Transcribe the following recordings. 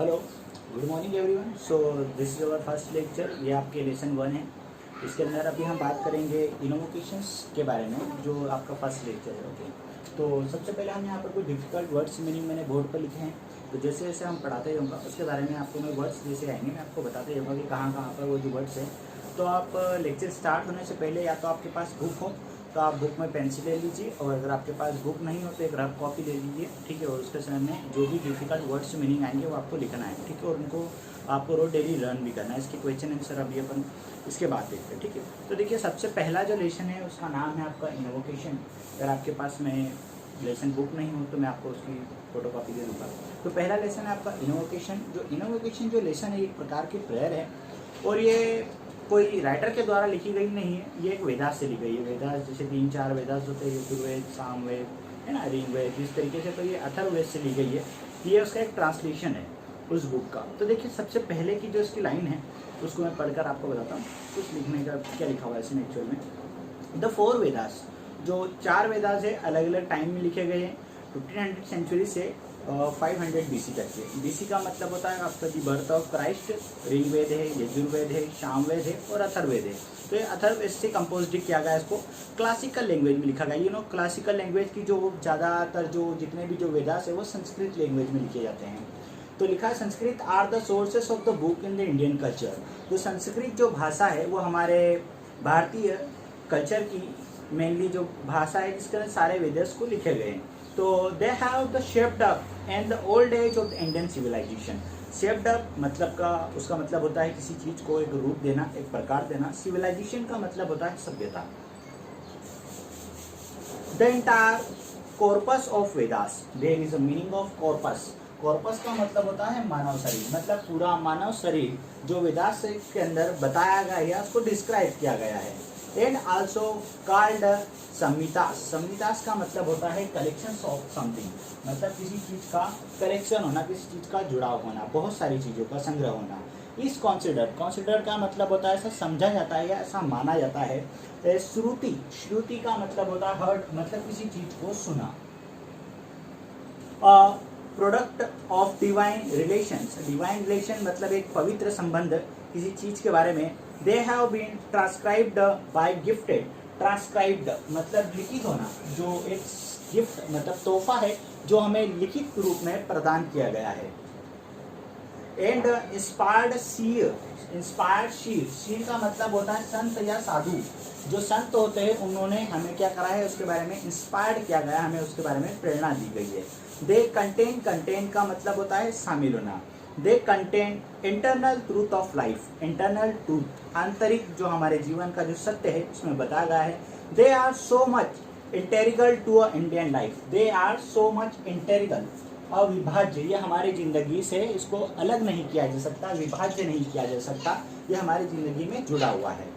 Hello, good morning everyone. So this is our first lecture. ये आपके lesson 1 है। इसके अंदर अभी हम बात करेंगे इनोवोकेशंस के बारे में, जो आपका फर्स्ट लेक्चर है। ओके, तो सबसे पहले हम यहाँ पर कोई डिफिकल्ट वर्ड्स मीनिंग मैंने बोर्ड पर लिखे हैं, तो जैसे जैसे हम पढ़ाते रहूँगा उसके बारे में आपको मैं वर्ड्स जैसे आएंगे मैं आपको बताते रहूँगा कि कहाँ कहाँ पर वो जो वर्ड्स हैं। तो आप लेक्चर स्टार्ट होने से पहले या तो आपके पास बुक हो तो आप बुक में पेंसिल ले लीजिए, और अगर आपके पास बुक नहीं हो तो एक रफ कॉपी ले लीजिए, ठीक है। और उसके सामने जो भी डिफिकल्ट वर्ड्स मीनिंग आएंगे वो आपको लिखना है, ठीक है। और उनको आपको रोज डेली लर्न भी करना है। इसके क्वेश्चन आंसर अभी अपन इसके बाद देखते हैं, ठीक है। तो देखिए, सबसे पहला जो लेसन है उसका नाम है आपका इनोवोकेशन। अगर आपके पास में लेसन बुक नहीं हो तो मैं आपको उसकी फोटो कॉपी दे दूँगा। तो पहला लेसन है आपका इनोवोकेशन। जो इनोवोकेशन जो लेसन है एक प्रकार की प्रेयर है, और ये कोई राइटर के द्वारा लिखी गई नहीं है, ये एक वेदास से लिखी गई है। वेदास जैसे 3-4 वेदास होते हैं, यजुर्वेद, सामवेद, है ना, ऋग्वेद, इस तरीके से। तो ये अथर्ववेद से ली गई है। ये उसका एक ट्रांसलेशन है उस बुक का। तो देखिए, सबसे पहले की जो इसकी लाइन है उसको मैं पढ़कर आपको बताता हूँ कुछ लिखने का क्या लिखा हुआ है इसमें एक्चुअल में। द 4 वेदास, जो 4 वेदास है अलग अलग टाइम में लिखे गए हैं, 1500 सेंचुरी से 500 BC तक के। BC का मतलब होता है आपका the birth of Christ. Rigveda है, यजुर्वेद है, सामवेद है और अथर्ववेद है। तो ये अथर्ववेद से कंपोज्ड किया गया है। इसको क्लासिकल लैंग्वेज में लिखा गया। क्लासिकल लैंग्वेज की जो ज़्यादातर जो जितने भी जो वेदास है वो संस्कृत लैंग्वेज में लिखे जाते हैं। तो लिखा है, Sanskrit are the sources of the book in the Indian culture. तो संस्कृत जो भाषा है वो हमारे भारतीय कल्चर की मेनली जो भाषा है जिसके अंदर सारे वेदास को लिखे गए हैं। तो they have the shaped up and the old age of the Indian civilisation. Shaped up मतलब का उसका मतलब होता है किसी चीज को एक रूप देना, एक प्रकार देना। सिविलाइजेशन का मतलब होता है सभ्यता। The entire corpus of Vedas, there is a meaning of corpus. Corpus का मतलब होता है मानव शरीर, मतलब पूरा मानव शरीर जो वेदास के अंदर बताया गया है उसको डिस्क्राइब किया गया है। And also called Samhitas. Samhitas का मतलब होता है कलेक्शन ऑफ समथिंग, मतलब किसी चीज का कलेक्शन होना, किसी चीज का जुड़ाव होना, बहुत सारी चीजों का संग्रह होना। इस कॉन्सिडर, कॉन्सिडर का मतलब होता है ऐसा समझा जाता है या ऐसा माना जाता है। श्रुति, श्रुति का मतलब होता है हर्ट, मतलब किसी चीज को सुना। Product of divine relations, divine relation मतलब एक पवित्र संबंध किसी चीज के बारे में। They have been transcribed by gifted. Transcribed मतलब लिखित होना, जो एक गिफ्ट मतलब तोहफा है जो हमें लिखित रूप में प्रदान किया गया है। एंड इंस्पायर्ड शीर, इंस्पायर्ड शीर, शीर का मतलब होता है संत या साधु। जो संत होते हैं उन्होंने हमें क्या करा है उसके बारे में इंस्पायर्ड किया गया, हमें उसके बारे में प्रेरणा दी गई है। दे कंटेन, कंटेन का मतलब होता है शामिल होना। They contain internal truth of life, internal truth आंतरिक जो हमारे जीवन का जो सत्य है उसमें बताया गया है। They are so much integral to a Indian life. They are so much integral, अविभाज्य, ये हमारी जिंदगी से इसको अलग नहीं किया जा सकता, विभाज्य नहीं किया जा सकता, ये हमारी जिंदगी में जुड़ा हुआ है।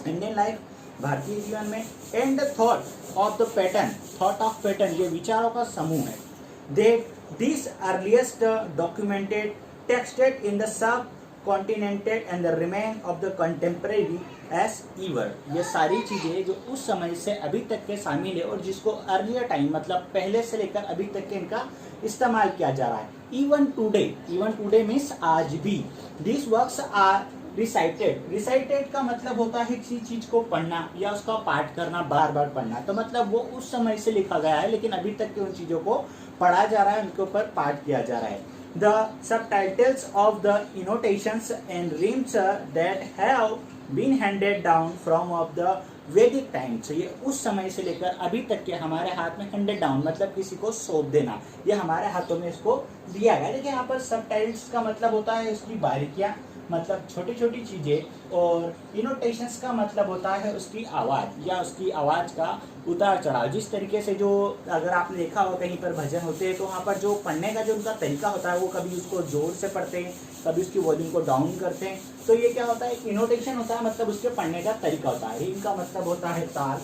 इंडियन लाइफ, भारतीय जीवन में। And thought of the pattern, thought of pattern ये विचारों का समूह है। They this earliest documented texted in the subcontinent and the remain of the contemporary as ever. ये सारी चीजें जो उस समय से अभी तक के शामिल है और जिसको अर्लियर टाइम मतलब पहले से लेकर अभी तक के इनका इस्तेमाल किया जा रहा है। Even today, even today means आज भी। This works are recited, recited का मतलब होता है किसी चीज को पढ़ना या उसका पाठ करना, बार बार पढ़ना। तो मतलब वो उस समय से लिखा गया है लेकिन अभी तक के उन चीजों को पढ़ा जा रहा है, उनके ऊपर पाठ किया जा रहा है। The subtitles of the annotations and rhymes that have been handed down from of the वैदिक टाइम से, ये उस समय से लेकर अभी तक के हमारे हाथ में हैंडेड डाउन मतलब किसी को सौंप देना, ये हमारे हाथों में इसको दिया गया। देखिए यहाँ पर सबटाइटल्स का मतलब होता है उसकी बारीकियां, मतलब छोटी छोटी चीजें। और इनोटेशंस का मतलब होता है उसकी आवाज़ या उसकी आवाज़ का उतार चढ़ाव। जिस तरीके से जो अगर आपने देखा हो कहीं पर भजन होते हैं तो वहाँ पर जो पढ़ने का जो उनका तरीका होता है वो कभी उसको जोर से पढ़ते हैं, कभी उसकी वॉल्यूम को डाउन करते हैं। तो ये क्या होता है, इनोटेशन होता है, मतलब उसके पढ़ने का तरीका होता है। रिम का मतलब होता है ताल,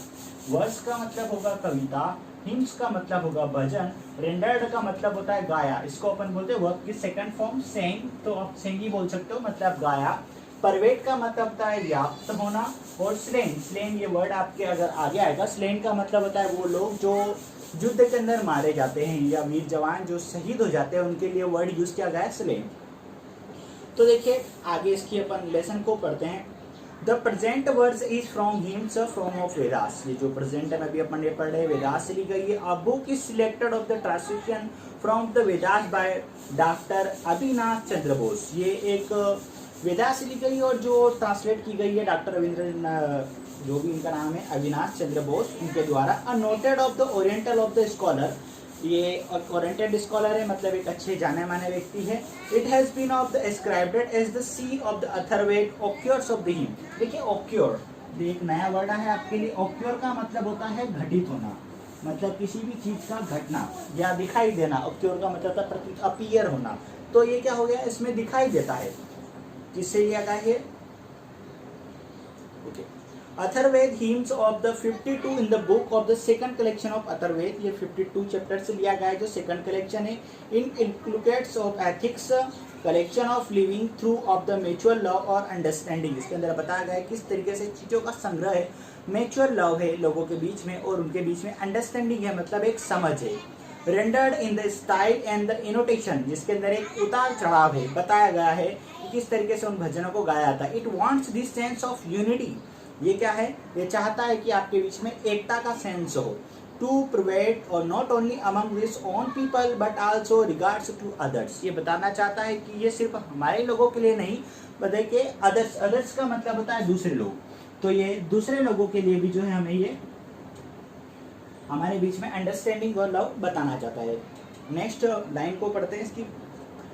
वर्स का मतलब होगा कविता, हिम्स का मतलब होगा भजन, रेंडर्ड का मतलब होता है गाया, इसको अपन बोलते हैं वर्ब की सेकंड फॉर्म सेंग, तो आप सेंग ही बोल सकते हो, मतलब गाया। परवेट का मतलब होता है व्याप्त होना। और स्लेन, स्लेन ये वर्ड आपके अगर आगे आएगा, स्लेन का मतलब होता है वो लोग जो युद्ध के अंदर मारे जाते हैं या वीर जवान जो शहीद हो जाते हैं उनके लिए वर्ड यूज किया गया है स्लेन। तो देखिए आगे इसकी अपन लेसन को पढ़ते हैं। The present words is from hymns from of Vedas. ये जो प्रेजेंट है अभी अपन ये पढ़ रहे हैं वेदास से ली गई है। A book is selected of the translation from the Vedas by doctor Avinash Chandra Bose. ये एक वेदास से ली गई और जो ट्रांसलेट की गई है डॉक्टर रविंद्र जो भी इनका नाम है अविनाश चंद्र बोस उनके द्वारा। A noted of the oriental of the scholar. ये ओरिएंटेड स्कॉलर है मतलब एक अच्छे जाने माने व्यक्ति है। It has been of the ascribed as the see of the Atharvaveda occurs of the hymn. देखिए ऑक्योर एक नया वर्ड है आपके लिए। ऑक्योर का मतलब होता है घटित होना, मतलब किसी भी चीज का घटना या दिखाई देना। ऑक्योर का मतलब होता है अपीयर होना। तो ये क्या हो गया इसमें दिखाई देता है। किससे लिया गया है? Okay Atharvaveda hymns of the 52 in the book of the second collection of Atharvaveda. ये 52 चैप्टर से लिया गया है जो सेकंड कलेक्शन है। In includes of ethics collection of living through of the mutual love और अंडरस्टैंडिंग। इसके अंदर बताया गया है किस तरीके से चीज़ों का संग्रह है। म्यूचुअल लव है लोगों के बीच में और उनके बीच में अंडरस्टैंडिंग है मतलब एक समझ है। Rendered in the style and the annotation जिसके अंदर एक उतार चढ़ाव है। बताया गया है कि किस तरीके से उन भजनों को गाया जाता है। It wants this sense of unity. ये क्या है? ये चाहता है कि आपके बीच में एकता का सेंस हो। टू प्रोवाइड और not only among this own people but also regards to others. ये बताना चाहता है कि ये सिर्फ हमारे लोगों के लिए नहीं बल्कि अदर्स। अदर्स का मतलब होता है दूसरे लोग। तो ये दूसरे लोगों के लिए भी जो है हमें ये हमारे बीच में अंडरस्टैंडिंग और लव बताना चाहता है। नेक्स्ट लाइन को पढ़ते हैं इसकी।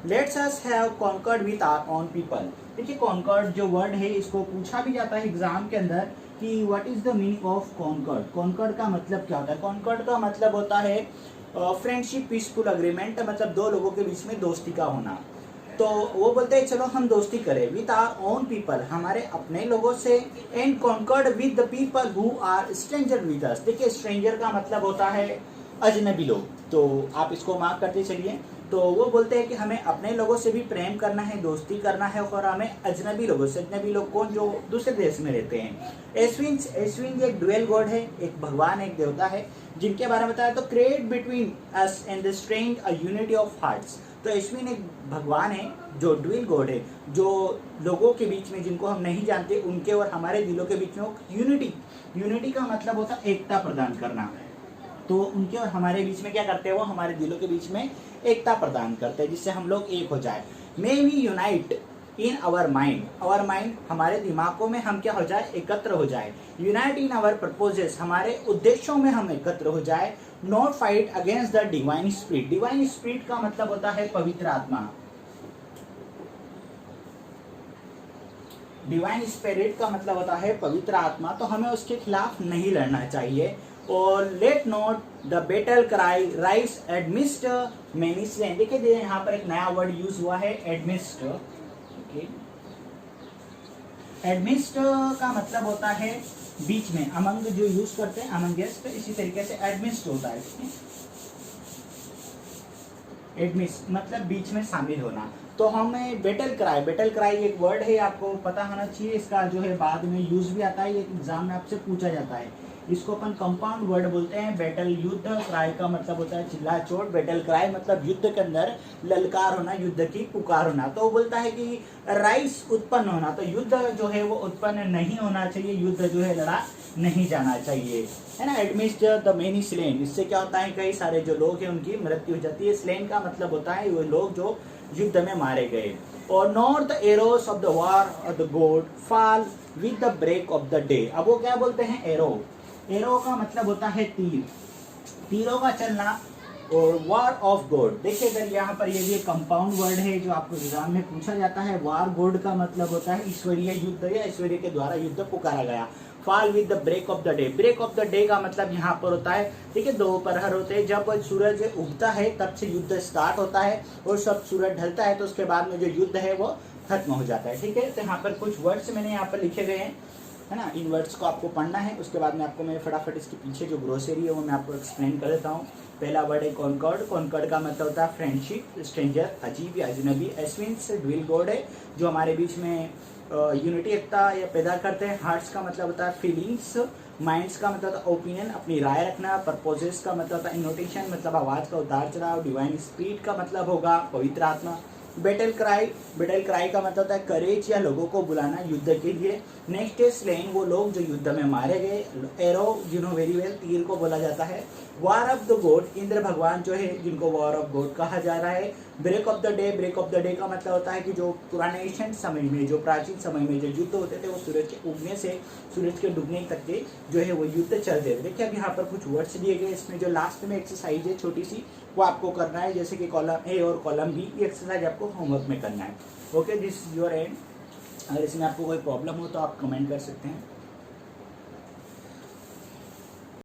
Let's us have concord with our own people. देखिए कॉन्कर्ड जो वर्ड है इसको पूछा भी जाता है एग्जाम के अंदर कि what is the meaning of concord. Concord का मतलब क्या होता है? कॉन्कर्ड का मतलब होता है फ्रेंडशिप पीसफुल अग्रीमेंट, मतलब दो लोगों के बीच में दोस्ती का होना। तो वो बोलते हैं चलो हम दोस्ती करें विथ आवर ओन पीपल, हमारे अपने लोगों से। And concord with the people who are stranger with us. देखिए स्ट्रेंजर का मतलब होता है अजनबी लोग, तो आप इसको मार्क करते चलिए। तो वो बोलते हैं कि हमें अपने लोगों से भी प्रेम करना है, दोस्ती करना है और हमें अजनबी लोगों से। अजनबी लोग कौन? जो दूसरे देश में रहते हैं। एस्विन एक ड्यूअल गॉड है, एक भगवान एक देवता है जिनके बारे में बताया। तो create between us and the strange a unity of hearts. तो एस्विन एक भगवान है जो ड्यूअल गॉड है, जो लोगों के बीच में जिनको हम नहीं जानते उनके और हमारे दिलों के बीच में यूनिटी का मतलब होता है एकता प्रदान करना। तो उनके और हमारे बीच में क्या करते हैं? वो हमारे दिलों के बीच में एकता प्रदान करते हैं जिससे हम लोग एक हो जाए। May we unite in our mind. Our mind हमारे दिमागों में हम क्या हो जाए? एकत्र हो जाए। यूनाइट इन आवर पर्पसेस हमारे उद्देश्यों में हम एकत्र हो जाए। Not fight against the divine spirit. Divine spirit का मतलब होता है पवित्र आत्मा। डिवाइन स्पिरिट का मतलब होता है पवित्र आत्मा। तो हमें उसके खिलाफ नहीं लड़ना चाहिए। और let not the battle cry rise amidst many slain. देखिए यहाँ पर एक नया वर्ड यूज हुआ है एडमिस्ट। एडमिस्ट का मतलब होता है बीच में, अमंग जो यूज करते हैं अमंगेस्ट, इसी तरीके से एडमिस्ट होता है। एडमिस्ट मतलब बीच में शामिल होना। तो हमें बेटल क्राई एक वर्ड है, आपको पता होना चाहिए। इसका जो है बाद में यूज भी आता है, एग्जाम में आपसे पूछा जाता है। इसको अपन कंपाउंड वर्ड बोलते हैं। बैटल युद्ध, क्राई का मतलब होता है चिल्ला चोट। बैटल क्राई मतलब युद्ध के अंदर ललकार होना, युद्ध की पुकार होना। तो वो बोलता है कि राइस उत्पन्न होना। तो युद्ध जो है वो उत्पन्न नहीं होना चाहिए, युद्ध जो है लड़ा नहीं जाना चाहिए, है ना। एडमिस्ट द मेनी स्लेन। इससे क्या होता है? कई सारे जो लोग हैं उनकी मृत्यु हो जाती है। स्लेन का मतलब होता है वो लोग जो युद्ध में मारे गए। और not the arrows of the war of the god fall with the break of the day. अब वो क्या बोलते हैं? एरो का मतलब होता है तीर, तीरों का चलना। और वार ऑफ गॉड, देखिए अगर यहाँ पर ये भी कंपाउंड वर्ड है जो आपको एग्जाम में पूछा जाता है। वार गॉड का मतलब होता है ईश्वरीय युद्ध या ईश्वरीय के द्वारा युद्ध पुकारा गया। Fall with the break of the day. Break of the day का मतलब यहाँ पर होता है, देखिए दोपहर होते हैं, जब सूरज उगता है तब से युद्ध स्टार्ट होता है और सब सूरज ढलता है तो उसके बाद में जो युद्ध है वो खत्म हो जाता है। ठीक है, तो यहाँ पर कुछ वर्ड्स मैंने यहाँ पर लिखे गए हैं, है ना। इन वर्ड्स को आपको पढ़ना है। उसके बाद में आपको मैं फटाफट इसके पीछे जो ग्रोसरी है वो मैं आपको एक्सप्लेन कर देता हूँ। पहला वर्ड है कॉन्कॉर्ड। कॉन्कॉर्ड का मतलब होता है फ्रेंडशिप, स्ट्रेंजर, अजीब या अजनबी। एस्विन्स ड्यूअल गॉड है जो हमारे बीच में यूनिटी एकता या पैदा करते हैं। हार्ट्स का मतलब होता है फीलिंग्स। माइंड्स का मतलब होता ओपिनियन, अपनी राय रखना। पर्पोजेस का मतलब होता इनोटेशन, मतलब आवाज़ का उतार चढ़ाव। डिवाइन स्पिरिट का मतलब होगा पवित्र आत्मा। बैटल क्राई का मतलब होता है करेज या लोगों को बुलाना युद्ध के लिए। नेक्स्ट है स्लेन, वो लोग जो युद्ध में मारे गए। Arrow you know very well, तीर को बोला जाता है। War of the God, Indra भगवान जो है जिनको वॉर ऑफ गॉड कहा जा रहा है। ब्रेक ऑफ द डे का मतलब होता है कि जो पुराने एशियंट समय में, जो प्राचीन समय में जो युद्ध होते थे वो सूरज के उगने से सूरज के डूबने तक के जो है वो युद्ध चलते थे। देखिए अब यहाँ पर कुछ वर्ड्स दिए गए, इसमें जो लास्ट में एक्सरसाइज है छोटी सी वो आपको करना है, जैसे कि कॉलम ए और कॉलम बी, ये एक्सरसाइज आपको होमवर्क में करना है। Okay, this is your and. अगर इसमें आपको कोई प्रॉब्लम हो तो आप कमेंट कर सकते हैं।